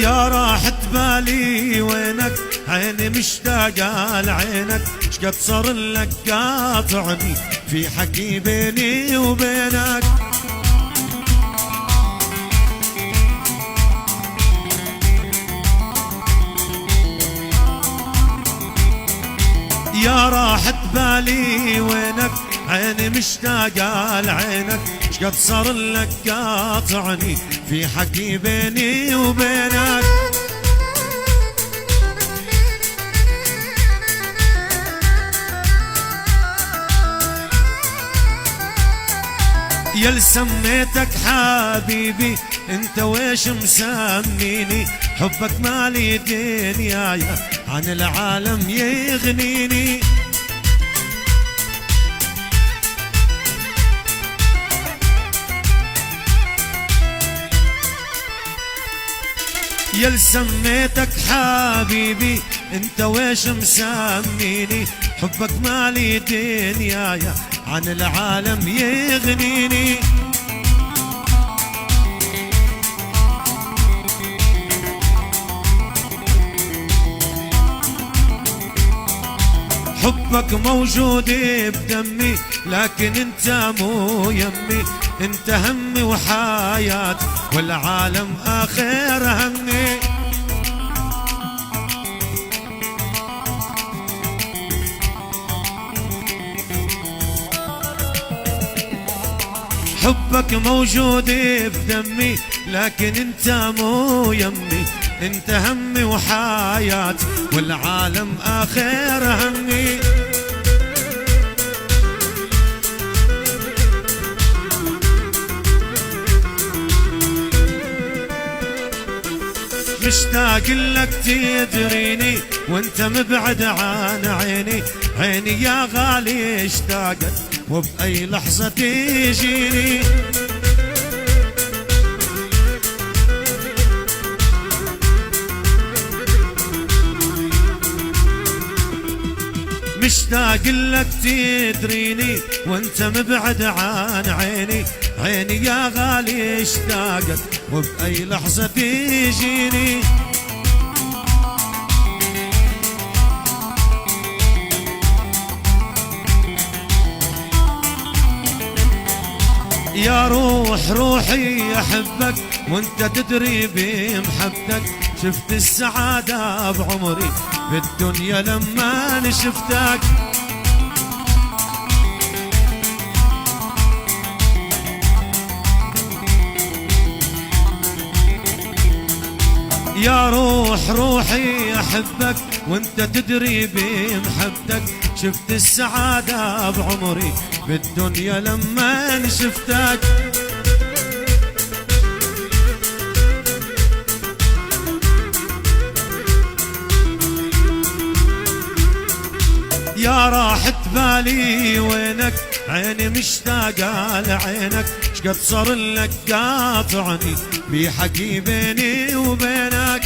يا راحت بالي وينك عيني مشتاقة لعينك شقد صار لك قاطعني في حكي بيني وبينك يا راحت بالي وينك عيني مشتاقة لعينك شقد صار لك قاطعني في حكي بيني وبينك يل سميتك حبيبي انت ويش مسميني حبك مالي دنياي عن العالم يغنيني يل سميتك حبيبي انت ويش مسميني حبك مالي دنياي عن العالم يغنيني حبك موجود بدمي لكن انت مو يمي انت همي وحياتي والعالم اخر همي حبك موجود بدمي لكن انت مو يمي انت همي وحياتي والعالم اخر همي مشتاق لك تدريني وانت مبعد عن عيني عيني يا غالي اشتاقت وبأي لحظة تجيني مشتاق لك تدريني وانت مبعد عن عيني عيني يا غالي اشتاقت وبأي لحظة تجيني يا روح روحي احبك وانت تدري بمحبتك شفت السعادة بعمري بالدنيا لما شفتك يا روح روحي احبك وانت تدري بمحبتك شفت السعادة بعمري بالدنيا لما شفتك يا راحت بالي وينك عيني مشتاقة لعينك شقد صار لك قاطعني بحكي بيني وبينك